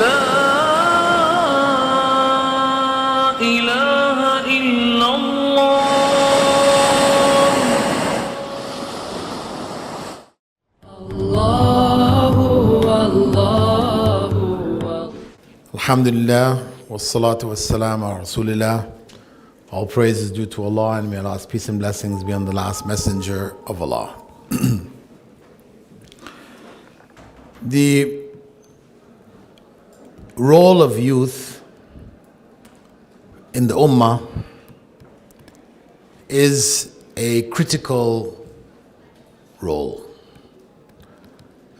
لا إله إلا الله. Alhamdulillah, wassalatu wassalamu ala Rasulillah. All praise is due to Allah, and may Allah's peace and blessings be on the last messenger of Allah. The role of youth in the Ummah is a critical role.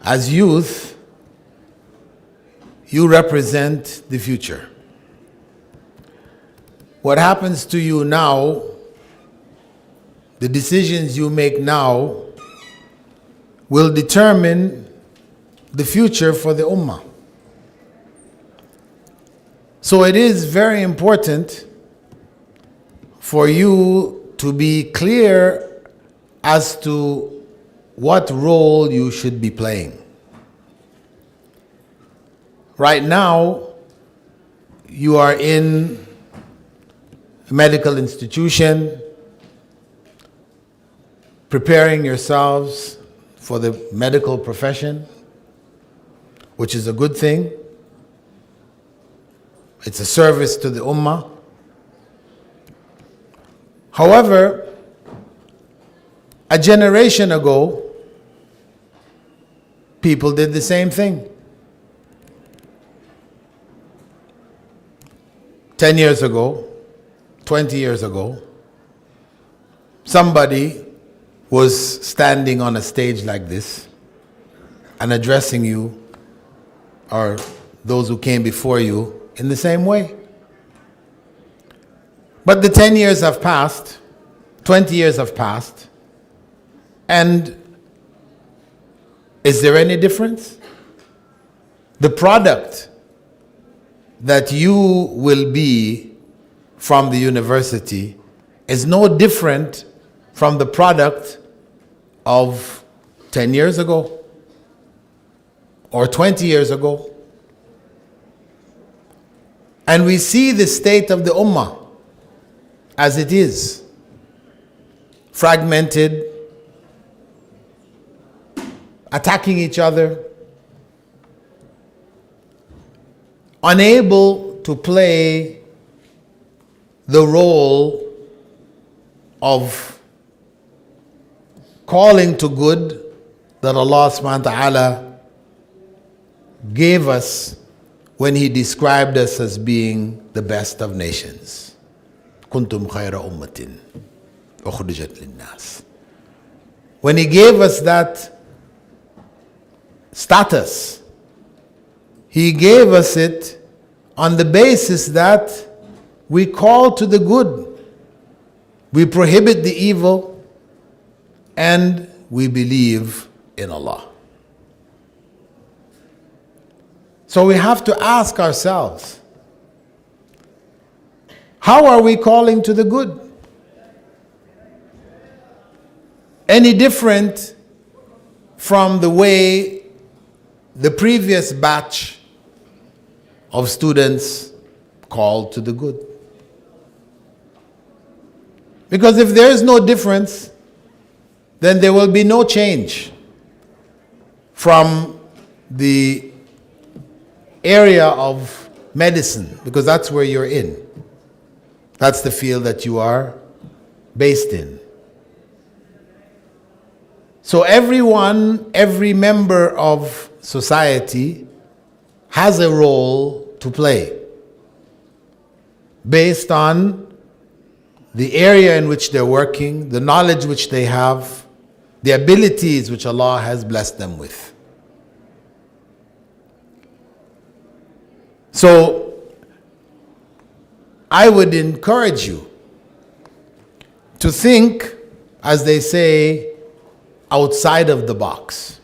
As youth, you represent the future. What happens to you now, the decisions you make now, will determine the future for the Ummah. So it is very important for you to be clear as to what role you should be playing. Right now, you are in a medical institution, preparing yourselves for the medical profession, which is a good thing. It's a service to the Ummah. However, a generation ago, people did the same thing. 10 years ago, 20 years ago, somebody was standing on a stage like this and addressing you or those who came before you in the same way. But the 10 years have passed, 20 years have passed, and is there any difference? The product that you will be from the university is no different from the product of 10 years ago or 20 years ago. And we see the state of the Ummah as it is, fragmented, attacking each other, unable to play the role of calling to good that Allah subhanahu wa ta'ala gave us when He described us as being the best of nations. Kuntum khayra ummatin ukhrijat linnas. When He gave us that status, He gave us it on the basis that we call to the good, we prohibit the evil, and we believe in Allah. So we have to ask ourselves, how are we calling to the good? Any different from the way the previous batch of students called to the good? Because if there is no difference, then there will be no change from the area of medicine, because that's where you're in. That's the field that you are based in. So everyone, every member of society has a role to play based on the area in which they're working, the knowledge which they have, the abilities which Allah has blessed them with. So I would encourage you to think, as they say, outside of the box.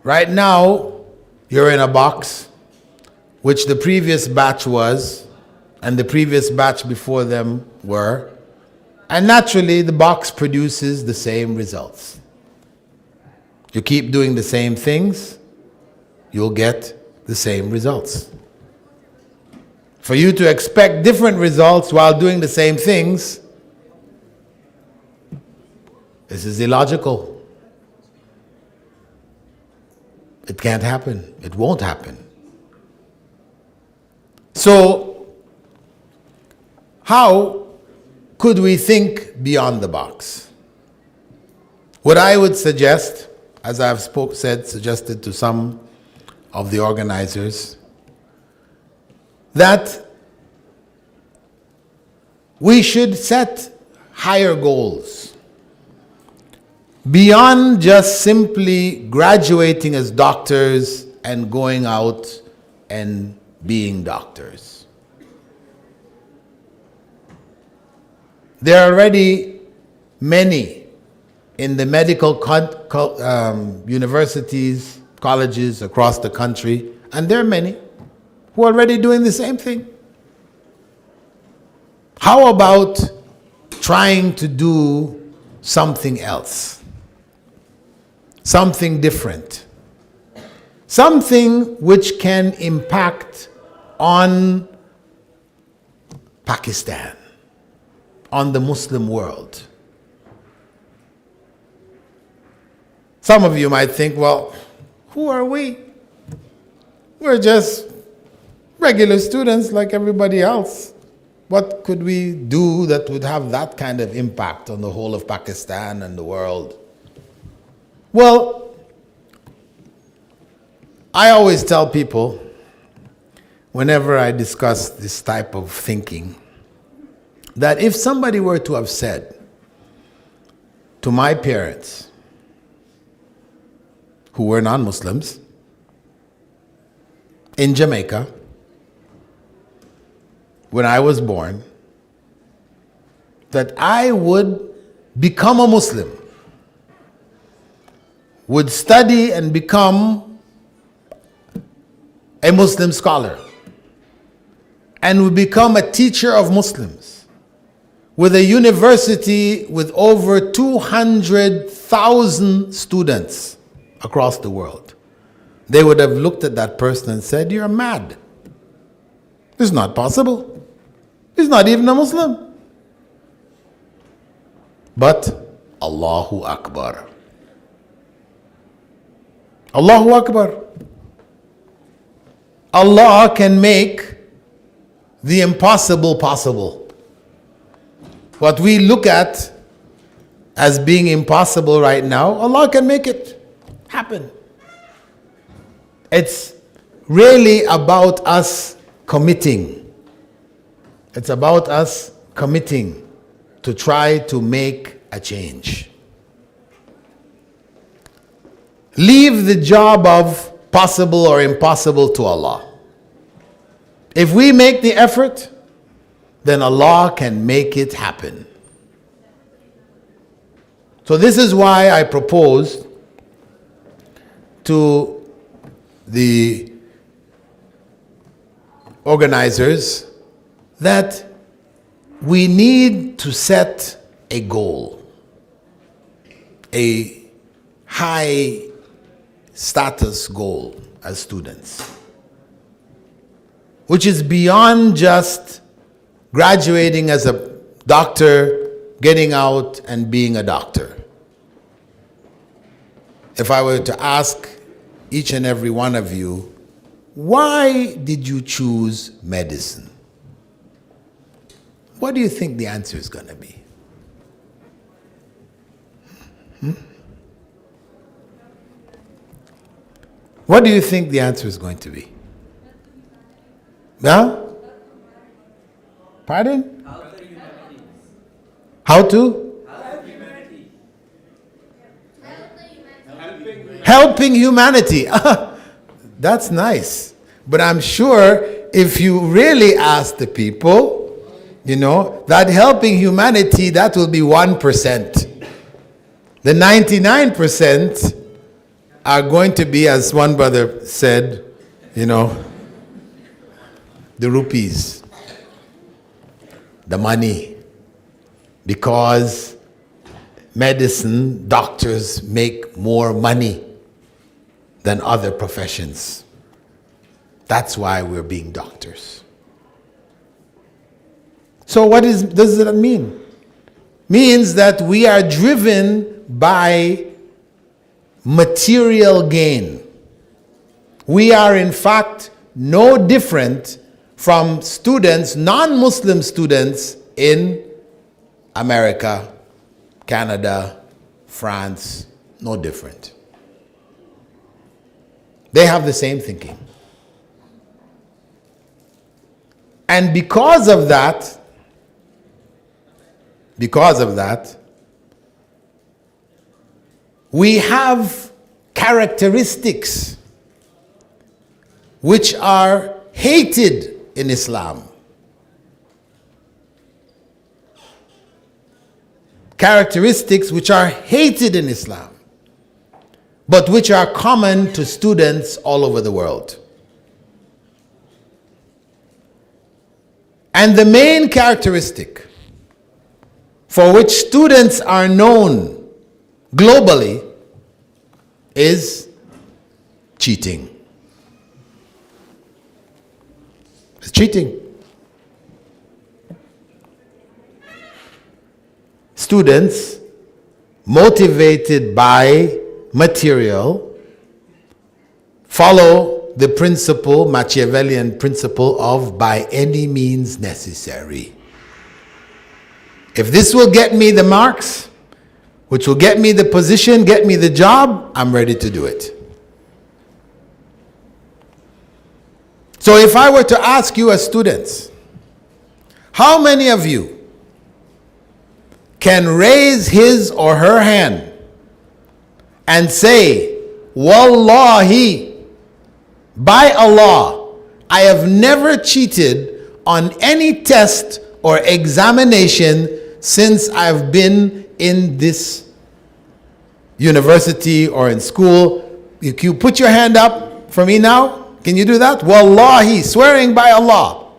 Right now, you're in a box, which the previous batch was, and the previous batch before them were, and naturally the box produces the same results. You keep doing the same things, you'll get the same results. For you to expect different results while doing the same things, this is illogical. It can't happen. It won't happen. So, how could we think beyond the box? What I would suggest, as I've suggested to some of the organizers, that we should set higher goals beyond just simply graduating as doctors and going out and being doctors. There are already many in the medical universities, colleges across the country, and there are many who are already doing the same thing. How about trying to do something else? Something different. Something which can impact on Pakistan, on the Muslim world. Some of you might think, well, who are we? We're just regular students like everybody else. What could we do that would have that kind of impact on the whole of Pakistan and the world? Well, I always tell people, whenever I discuss this type of thinking, that if somebody were to have said to my parents, who were non-Muslims, in Jamaica, when I was born, that I would become a Muslim, would study and become a Muslim scholar, and would become a teacher of Muslims with a university with over 200,000 students across the world, they would have looked at that person and said, "You're mad. It's not possible. He's not even a Muslim." But Allahu Akbar. Allahu Akbar. Allah can make the impossible possible. What we look at as being impossible right now, Allah can make it happen. It's really about us committing. It's about us committing to try to make a change. Leave the job of possible or impossible to Allah. If we make the effort, then Allah can make it happen. So this is why I proposed to the organizers that we need to set a goal, a high status goal as students, which is beyond just graduating as a doctor, getting out and being a doctor. If I were to ask each and every one of you, why did you choose medicine? What do you think the answer is going to be? What do you think the answer is going to be? Yeah? Pardon? How to? Helping humanity. That's nice. But I'm sure if you really ask the people, that helping humanity, that will be 1%. The 99% are going to be, as one brother said, the rupees, the money. Because medicine, doctors make more money than other professions. That's why we're being doctors. So what does that mean? Means that we are driven by material gain. We are in fact no different from students, non-Muslim students in America, Canada, France, no different. They have the same thinking. And because of that, we have characteristics which are hated in Islam. Characteristics which are hated in Islam, but which are common to students all over the world. And the main characteristic for which students are known globally is cheating. It's cheating. Students motivated by material follow the principle, Machiavellian principle of by any means necessary. If this will get me the marks, which will get me the position, get me the job, I'm ready to do it. So if I were to ask you as students, how many of you can raise his or her hand and say, Wallahi, by Allah, I have never cheated on any test or examination since I've been in this university or in school? You put your hand up for me now. Can you do that? Wallahi, swearing by Allah.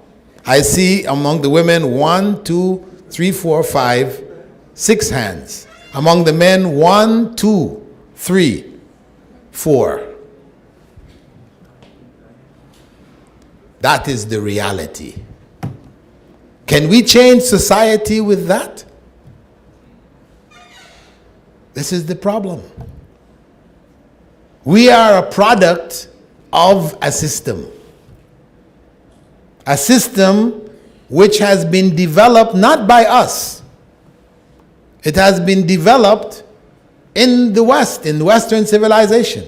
I see among the women 1, 2, 3, 4, 5, 6 hands. Among the men 1, 2, 3, 4. That is the reality. Can we change society with that? This is the problem. We are a product of a system which has been developed not by us. It has been developed in the West, in Western civilization.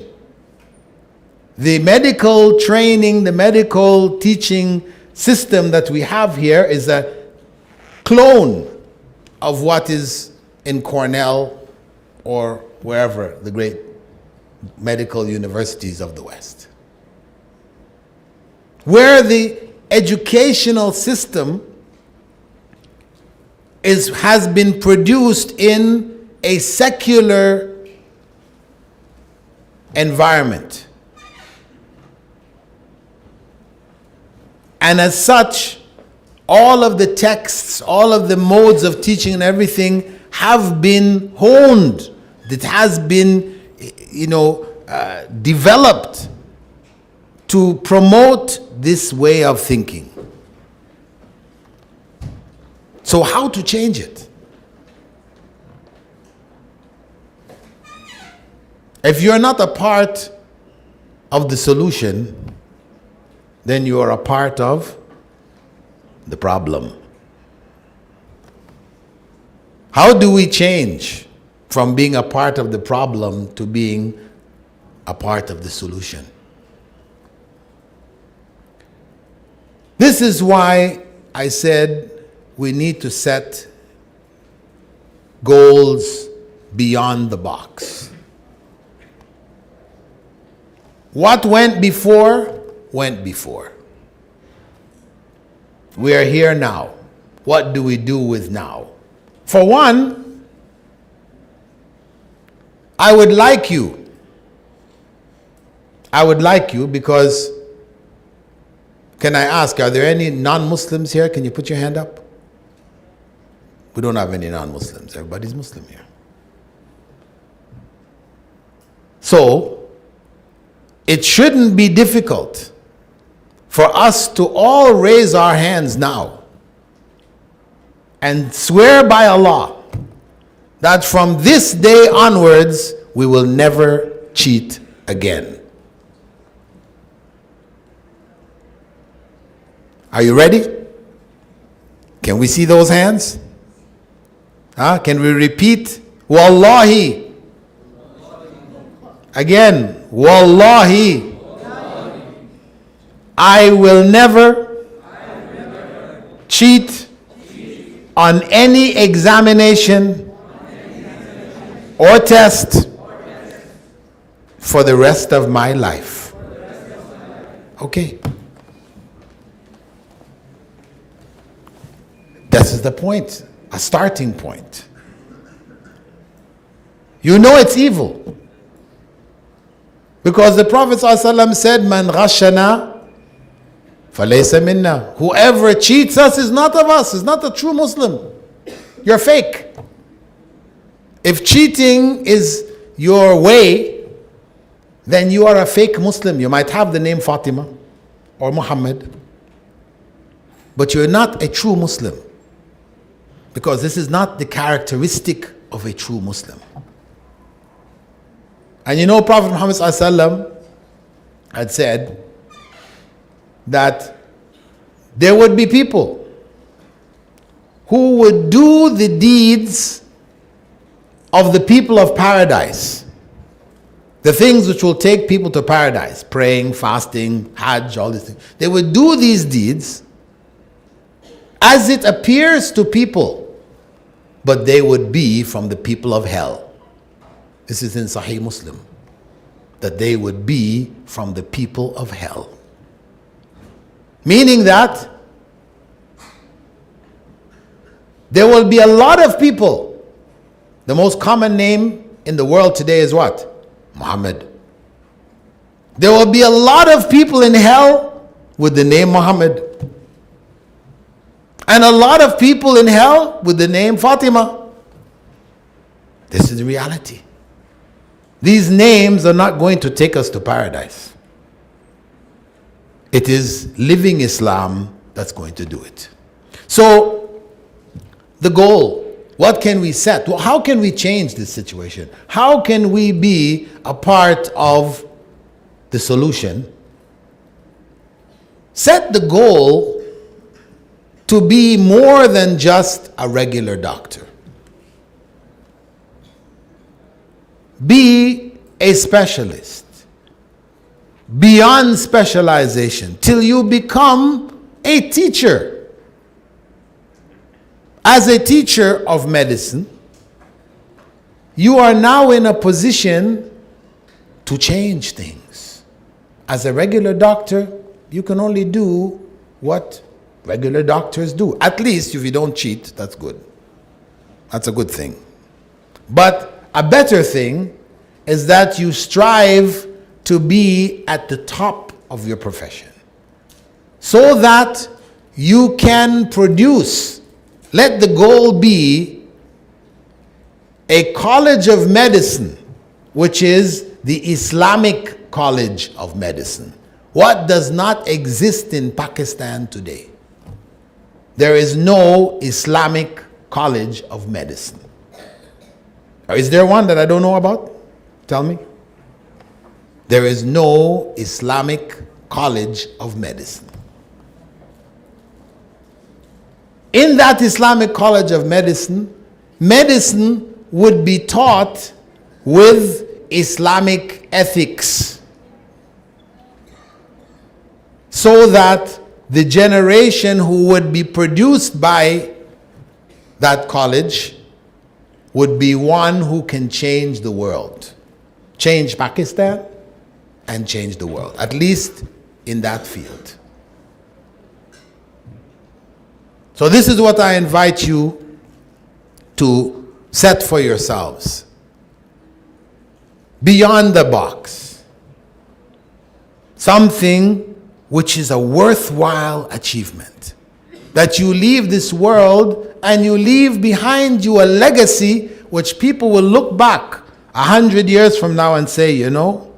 The medical training, the medical teaching system that we have here is a clone of what is in Cornell or wherever, the great medical universities of the West, where the educational system has been produced in a secular environment. And as such, all of the texts, all of the modes of teaching and everything have been honed. It has been, developed to promote this way of thinking. So how to change it? If you're not a part of the solution, then you are a part of the problem. How do we change from being a part of the problem to being a part of the solution? This is why I said we need to set goals beyond the box. What went before, went before. We are here now. What do we do with now? For one, I would like you because, can I ask, are there any non-Muslims here? Can you put your hand up? We don't have any non-Muslims. Everybody's Muslim here. So, it shouldn't be difficult for us to all raise our hands now and swear by Allah that from this day onwards we will never cheat again. Are you ready? Can we see those hands? Can we repeat? Wallahi. Again, Wallahi. I will never cheat on any examination or test for the rest of my life. Okay. This is the point, a starting point. You know it's evil. Because the Prophet ﷺ said, Man ghashana falaysa minna. Whoever cheats us is not of us, is not a true Muslim. You're fake. If cheating is your way, then you are a fake Muslim. You might have the name Fatima or Muhammad, but you're not a true Muslim. Because this is not the characteristic of a true Muslim. And you know, Prophet Muhammad ﷺ had said that there would be people who would do the deeds of the people of paradise, the things which will take people to paradise, praying, fasting, Hajj, all these things. They would do these deeds as it appears to people, but they would be from the people of hell. This is in Sahih Muslim, that they would be from the people of hell. Meaning that there will be a lot of people. The most common name in the world today is what? Muhammad. There will be a lot of people in hell with the name Muhammad. And a lot of people in hell with the name Fatima. This is the reality. These names are not going to take us to paradise. It is living Islam that's going to do it. So, the goal, what can we set? Well, how can we change this situation? How can we be a part of the solution? Set the goal to be more than just a regular doctor. Be a specialist. Beyond specialization, till you become a teacher. As a teacher of medicine, you are now in a position to change things. As a regular doctor, you can only do what regular doctors do. At least if you don't cheat, that's good. That's a good thing. But a better thing is that you strive to be at the top of your profession, so that you can produce. Let the goal be a college of medicine, which is the Islamic College of Medicine. What does not exist in Pakistan today? There is no Islamic College of Medicine. Or is there one that I don't know about? Tell me. There is no Islamic College of Medicine. In that Islamic College of Medicine, medicine would be taught with Islamic ethics, so that the generation who would be produced by that college would be one who can change the world, change Pakistan and change the world, at least in that field. So this is what I invite you to set for yourselves. Beyond the box. Something which is a worthwhile achievement. That you leave this world and you leave behind you a legacy which people will look back 100 years from now and say, you know,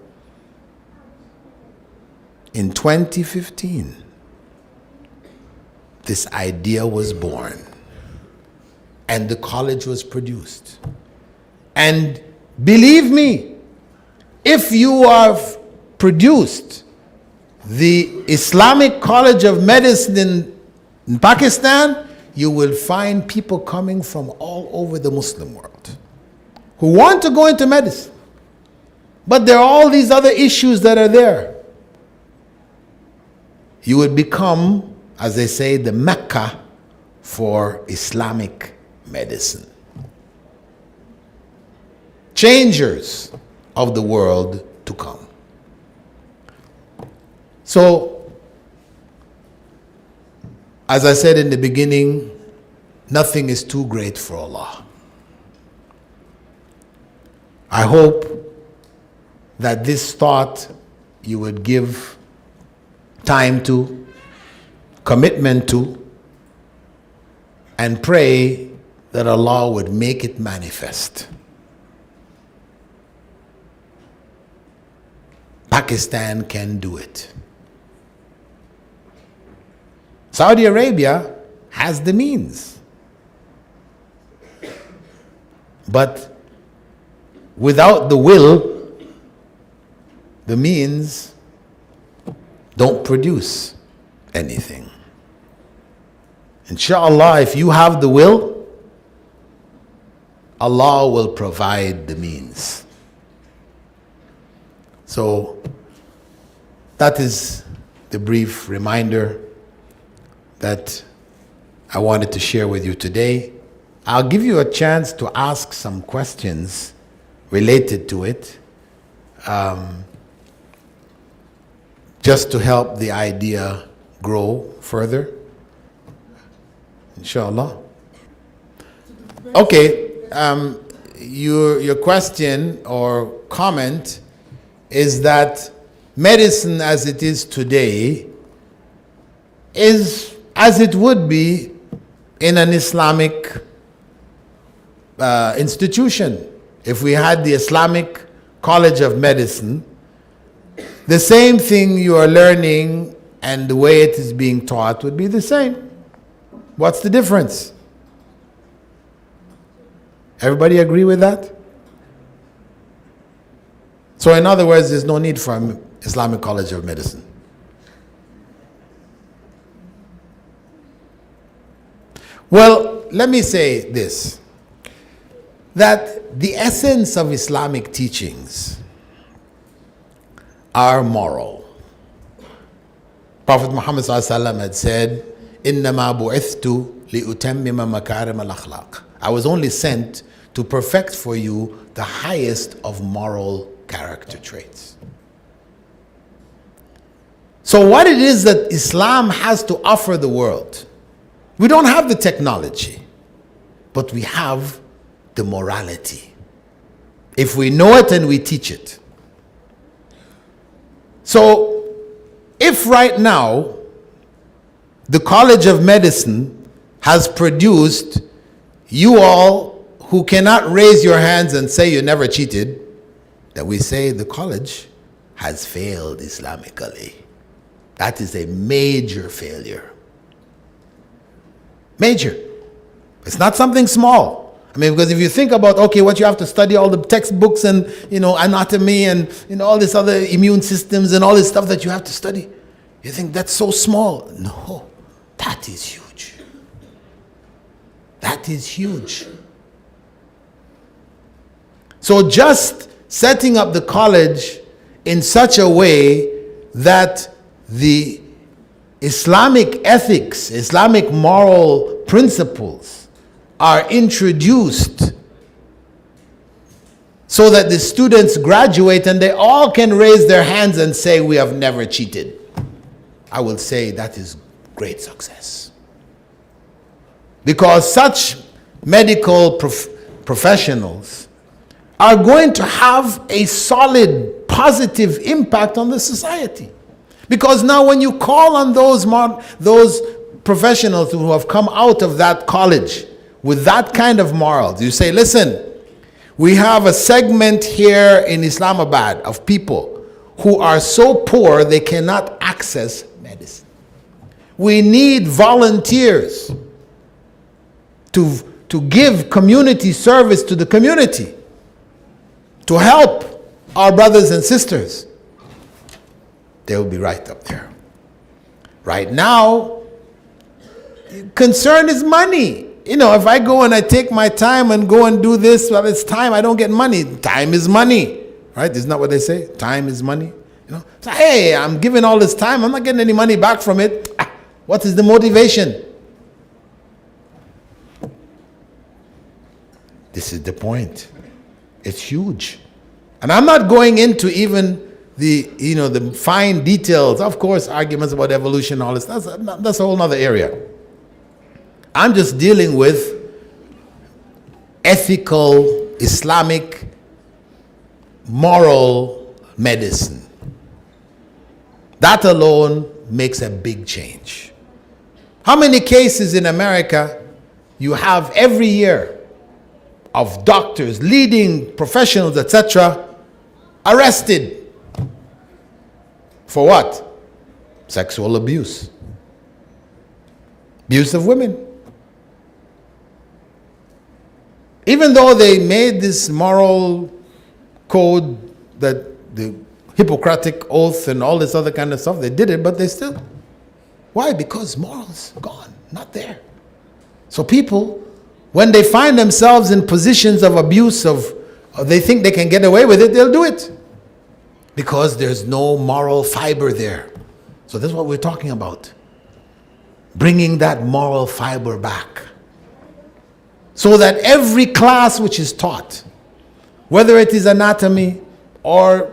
in 2015, this idea was born and the college was produced. And believe me, if you have produced the Islamic College of Medicine in Pakistan, you will find people coming from all over the Muslim world who want to go into medicine. But there are all these other issues that are there. You would become, as they say, the Mecca for Islamic medicine. Changers of the world to come. So, as I said in the beginning, nothing is too great for Allah. I hope that this thought you would give time to, commitment to, and pray that Allah would make it manifest. Pakistan can do it. Saudi Arabia has the means. But without the will, the means don't produce anything. Inshallah, if you have the will, Allah will provide the means. So that is the brief reminder that I wanted to share with you today. I'll give you a chance to ask some questions related to it, just to help the idea grow further, inshallah. Okay, your question or comment is that medicine as it is today is as it would be in an Islamic institution. If we had the Islamic College of Medicine, the same thing you are learning and the way it is being taught would be the same. What's the difference? Everybody agree with that? So in other words, there's no need for an Islamic College of Medicine. Well, let me say this, that the essence of Islamic teachings are moral. Prophet Muhammad ﷺ had said, إِنَّمَا بُعِثْتُ لِأُتَمِّمَ مَكَارِمَ الْأَخْلَاقِ. I was only sent to perfect for you the highest of moral character traits. So what it is that Islam has to offer the world, we don't have the technology, but we have the morality. If we know it and we teach it. So if right now the College of Medicine has produced you all who cannot raise your hands and say you never cheated, that we say the college has failed Islamically. That is a major failure. Major. It's not something small. I mean, because if you think about, okay, what you have to study, all the textbooks and, anatomy and, all this other immune systems and all this stuff that you have to study, you think that's so small. No, that is huge. That is huge. So just setting up the college in such a way that the Islamic ethics, Islamic moral principles are introduced so that the students graduate and they all can raise their hands and say, we have never cheated. I will say that is great success. Because such medical professionals are going to have a solid, positive impact on the society. Because now when you call on those professionals who have come out of that college with that kind of morals, you say, listen, we have a segment here in Islamabad of people who are so poor they cannot access medicine. We need volunteers to give community service to the community, to help our brothers and sisters. They will be right up there. Right now, concern is money. If I go and I take my time and go and do this, well, it's time, I don't get money. Time is money, right? Isn't that what they say? Time is money. So, hey, I'm giving all this time, I'm not getting any money back from it. What is the motivation? This is the point. It's huge. And I'm not going into even the fine details. Of course, arguments about evolution, all this, that's a whole other area. I'm just dealing with ethical, Islamic, moral medicine. That alone makes a big change. How many cases in America you have every year of doctors, leading professionals, etc., arrested for what? Sexual abuse. Abuse of women. Even though they made this moral code, that the Hippocratic oath and all this other kind of stuff, they did it, but they still. Why? Because morals gone, not there. So people, when they find themselves in positions of abuse, they think they can get away with it, they'll do it. Because there's no moral fiber there. So that's what we're talking about. Bringing that moral fiber back. So that every class which is taught, whether it is anatomy or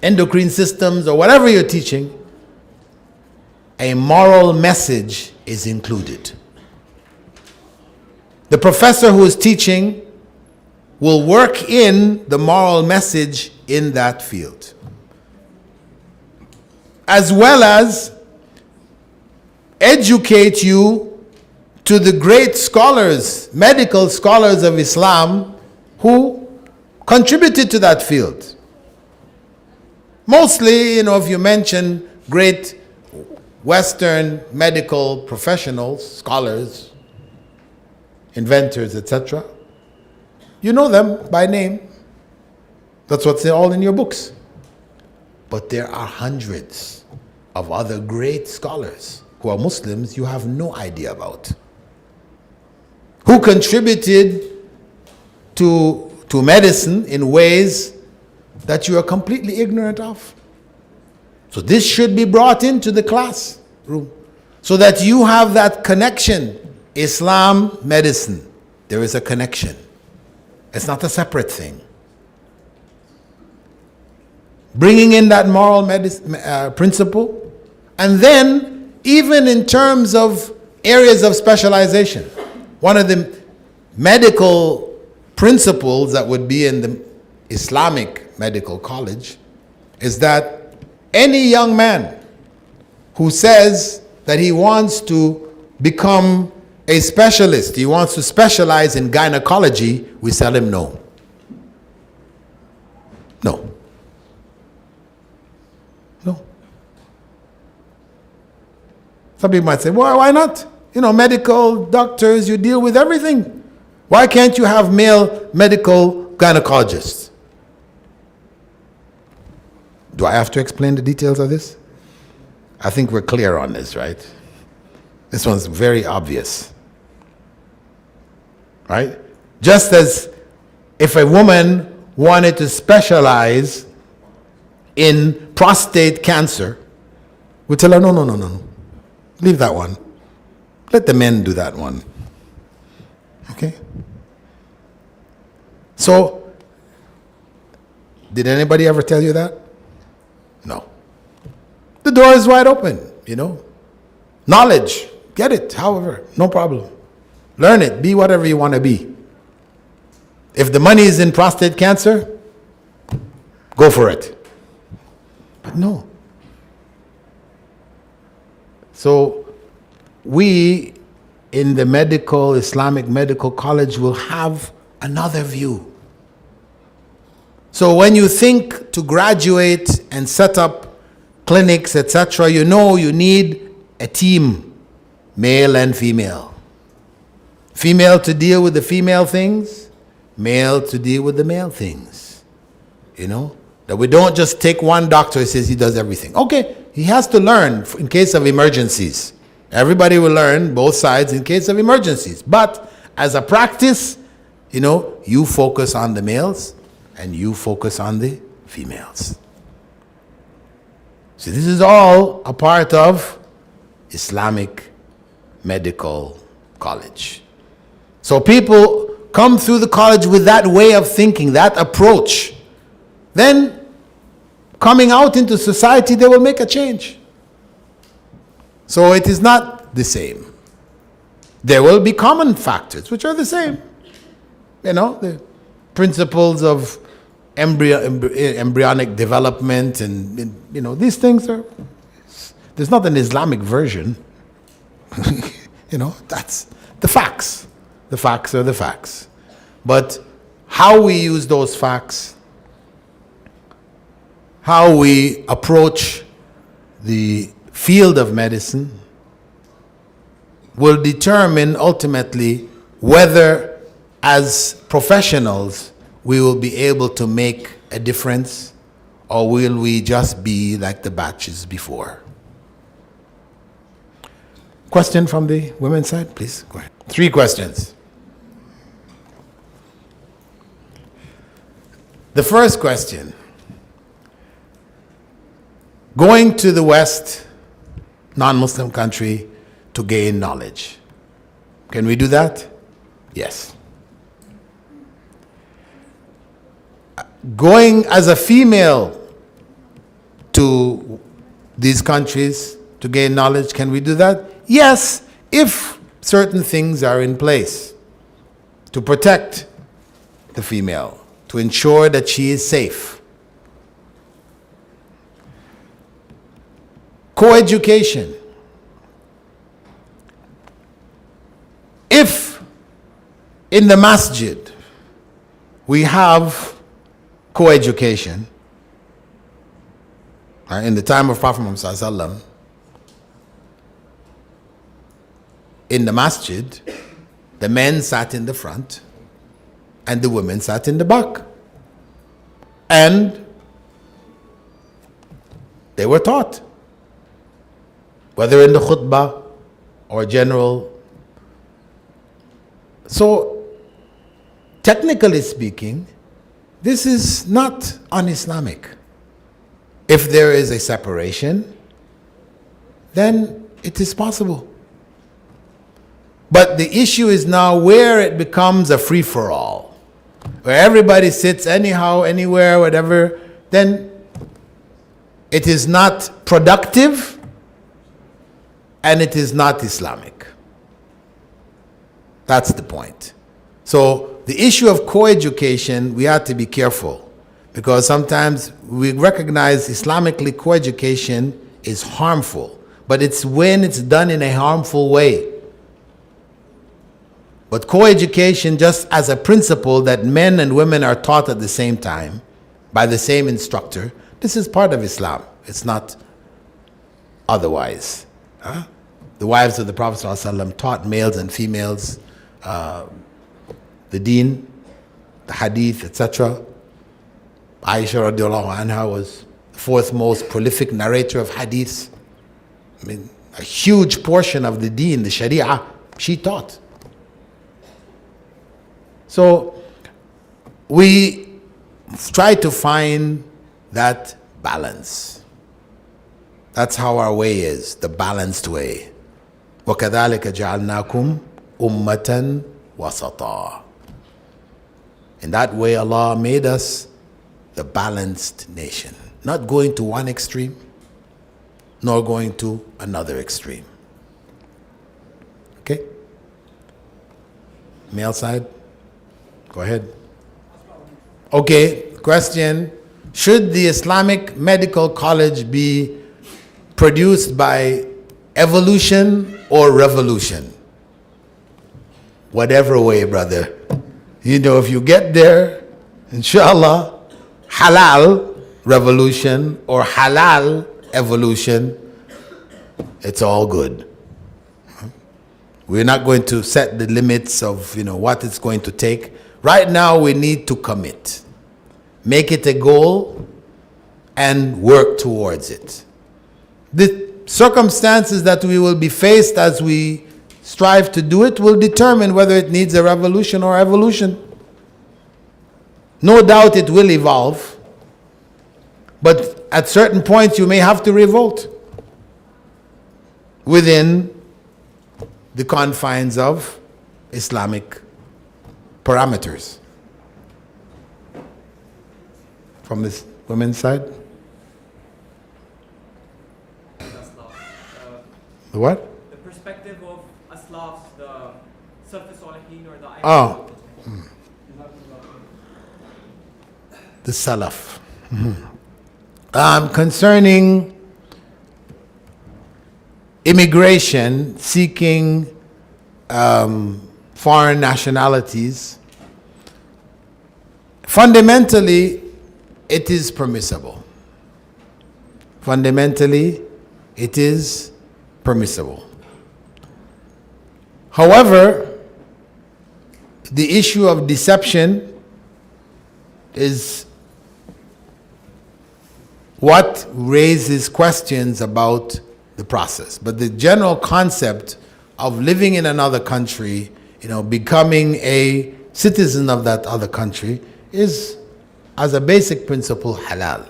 endocrine systems or whatever you're teaching, a moral message is included. The professor who is teaching will work in the moral message in that field, as well as educate you to the great scholars, medical scholars of Islam who contributed to that field. Mostly, if you mention great Western medical professionals, scholars, inventors, etc., you know them by name. That's what's all in your books. But there are hundreds of other great scholars who are Muslims you have no idea about, who contributed to medicine in ways that you are completely ignorant of. So this should be brought into the classroom so that you have that connection. Islam, medicine, there is a connection. It's not a separate thing. Bringing in that moral principle, and then even in terms of areas of specialization. One of the medical principles that would be in the Islamic medical college is that any young man who says that he wants to become a specialist, he wants to specialize in gynecology, we tell him no. No. No. Some people might say, well, why not? Medical doctors, you deal with everything. Why can't you have male medical gynecologists? Do I have to explain the details of this? I think we're clear on this, right? This one's very obvious. Right? Just as if a woman wanted to specialize in prostate cancer, we tell her, no. Leave that one. Let the men do that one. Okay? So, did anybody ever tell you that? No. The door is wide open, Knowledge, get it, however, no problem. Learn it, be whatever you want to be. If the money is in prostate cancer, go for it. But no. So, we in the Islamic medical college will have another view. So when you think to graduate and set up clinics, etc., you know you need a team, male and female. Female to deal with the female things, male to deal with the male things. You know? That we don't just take one doctor who says he does everything. Okay, he has to learn in case of emergencies. Everybody will learn both sides in case of emergencies. But as a practice, you know, you focus on the males and you focus on the females. So this is all a part of Islamic Medical College. So people come through the college with that way of thinking, that approach. Then, coming out into society, they will make a change. So it is not the same. There will be common factors, which are the same. You know, the principles of embryonic development and, you know, these things are, there's not an Islamic version. You know, that's the facts. The facts are the facts. But how we use those facts, how we approach the field of medicine will determine ultimately whether as professionals we will be able to make a difference, or will we just be like the batches before? Question from the women's side, please. Go ahead. 3 questions. The first question: going to the West, non-Muslim country, to gain knowledge. Can we do that? Yes. Going as a female to these countries to gain knowledge, can we do that? Yes, if certain things are in place to protect the female, to ensure that she is safe. Co-education. If in the masjid we have co-education, in the time of Prophet Muhammad Sallallahu Alaihi Wasallam, in the masjid, the men sat in the front and the women sat in the back. And they were taught, whether in the khutbah or general. So, technically speaking, this is not un-Islamic. If there is a separation, then it is possible. But the issue is now where it becomes a free-for-all, where everybody sits anyhow, anywhere, whatever, then it is not productive and it is not Islamic. That's the point. So the issue of co-education, we have to be careful, because sometimes we recognize Islamically co-education is harmful, but it's when it's done in a harmful way. But co-education, just as a principle that men and women are taught at the same time by the same instructor, this is part of Islam. It's not otherwise. The wives of the Prophet ﷺ taught males and females the deen, the hadith, etc. Aisha radiallahu anha was the 4th most prolific narrator of hadiths. I mean, a huge portion of the deen, the sharia, she taught. So we try to find that balance. That's how our way is, the balanced way. وَكَذَلِكَ جَعَلْنَاكُمْ أُمَّةً وَسَطًا. In that way, Allah made us the balanced nation, not going to one extreme, nor going to another extreme. Okay? Male side? Go ahead. Okay, question. Should the Islamic Medical College be produced by evolution or revolution? Whatever way, brother. You know, if you get there, inshallah, halal revolution or halal evolution, it's all good. We're not going to set the limits of what it's going to take. Right now we need to commit. Make it a goal and work towards it. The circumstances that we will be faced as we strive to do it will determine whether it needs a revolution or evolution. No doubt it will evolve, but at certain points you may have to revolt within the confines of Islamic parameters. From this women's side? The what? The perspective of Aslafs, the Salaf Salihin or the Oh. The Salaf. Concerning immigration, seeking foreign nationalities, fundamentally, it is permissible. Fundamentally, it is permissible. However, the issue of deception is what raises questions about the process. But the general concept of living in another country, becoming a citizen of that other country is, as a basic principle, halal.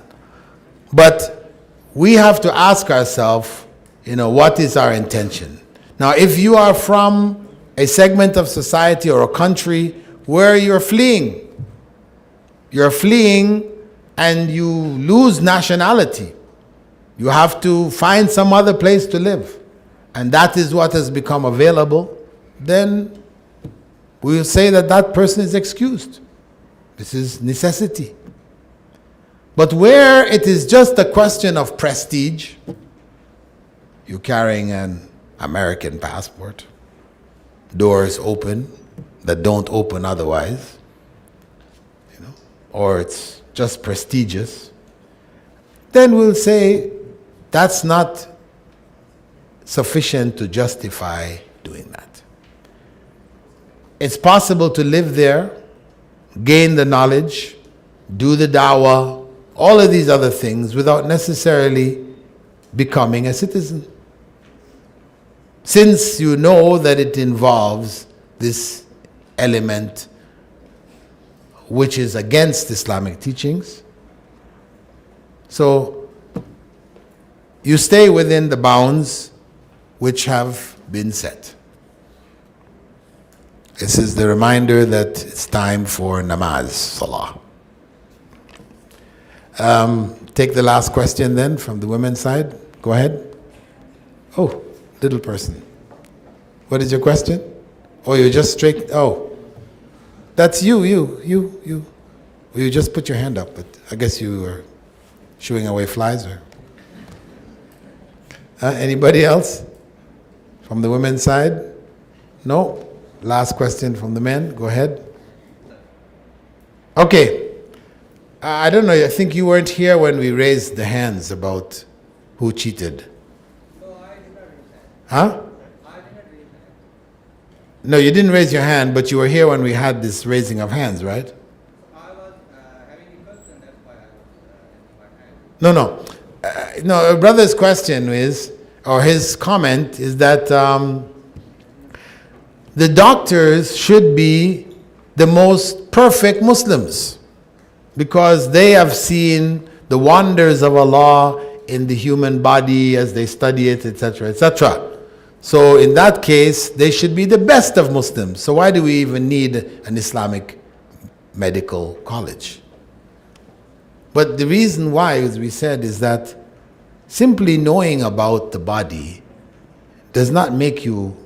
But we have to ask ourselves, what is our intention? Now, if you are from a segment of society or a country where you're fleeing and you lose nationality, you have to find some other place to live, and that is what has become available, then we will say that that person is excused. This is necessity. But where it is just a question of prestige, you're carrying an American passport, doors open that don't open otherwise, or it's just prestigious, then we'll say that's not sufficient to justify doing that. It's possible to live there, gain the knowledge, do the dawah, all of these other things without necessarily becoming a citizen. Since you know that it involves this element which is against Islamic teachings, so you stay within the bounds which have been set. This is the reminder that it's time for namaz, salah. Take the last question then from the women's side. Go ahead. Oh, little person. What is your question? Oh, you just straight. Oh, that's you. Well, you just put your hand up, but I guess you were shooing away flies, or anybody else from the women's side? No. Last question from the men. Go ahead. Okay. I don't know. I think you weren't here when we raised the hands about who cheated. No, I did not raise hand. Huh? I did not raise hand. No, you didn't raise your hand, but you were here when we had this raising of hands, right? I was having a question, that's why I was raising my hand. No, a brother's question is, or his comment is that the doctors should be the most perfect Muslims because they have seen the wonders of Allah in the human body as they study it, etc., etc. So in that case, they should be the best of Muslims. So why do we even need an Islamic medical college? But the reason why, as we said, is that simply knowing about the body does not make you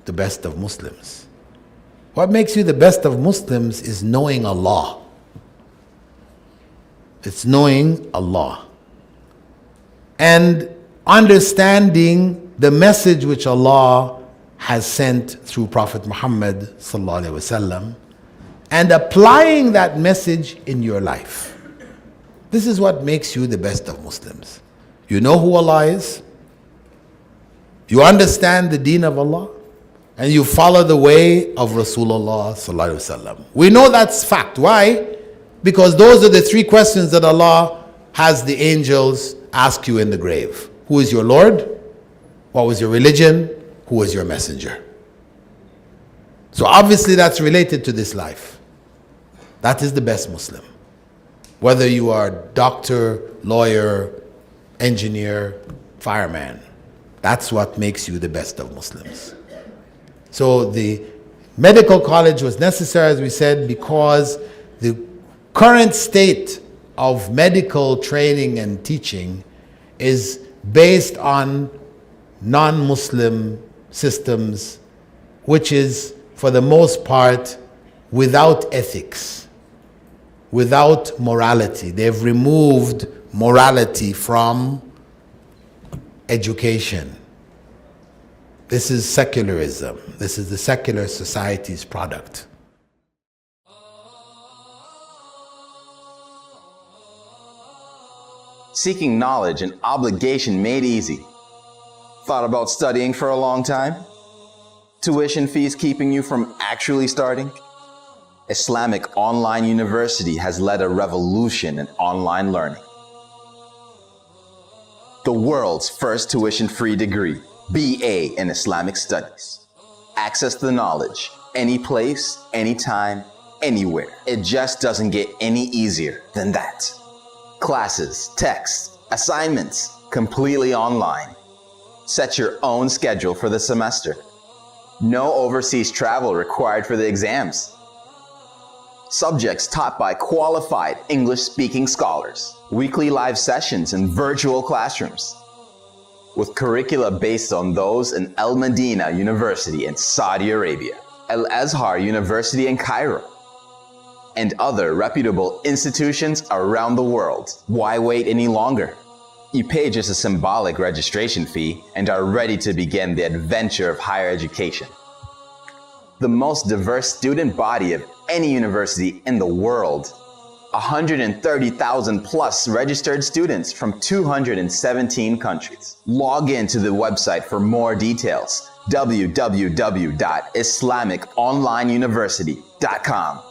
the best of Muslims. What makes you the best of Muslims is knowing Allah. It's knowing Allah and understanding the message which Allah has sent through Prophet Muhammad sallallahu alaihi wasallam and applying that message in your life. This is what makes you the best of Muslims. You know who Allah is, you understand the deen of Allah, and you follow the way of Rasulullah sallallahu alaihi wasallam. We know that's fact. Why? Because those are the three questions that Allah has the angels ask you in the grave. Who is your Lord? What was your religion? Who was your messenger? So obviously that's related to this life. That is the best Muslim. Whether you are doctor, lawyer, engineer, fireman, that's what makes you the best of Muslims. So the medical college was necessary, as we said, because the current state of medical training and teaching is based on non-Muslim systems, which is, for the most part, without ethics, without morality. They've removed morality from education. This is secularism. This is the secular society's product. Seeking knowledge and obligation made easy. Thought about studying for a long time? Tuition fees keeping you from actually starting? Islamic Online University has led a revolution in online learning. The world's first tuition-free degree, BA in Islamic Studies. Access the knowledge, any place, anytime, anywhere. It just doesn't get any easier than that. Classes, texts, assignments, completely online. Set your own schedule for the semester. No overseas travel required for the exams. Subjects taught by qualified English-speaking scholars. Weekly live sessions and virtual classrooms. With curricula based on those in Al Medina University in Saudi Arabia, Al Azhar University in Cairo, and other reputable institutions around the world. Why wait any longer? You pay just a symbolic registration fee and are ready to begin the adventure of higher education. The most diverse student body of any university in the world. 130,000 plus registered students from 217 countries. Log in to the website for more details. www.islamiconlineuniversity.com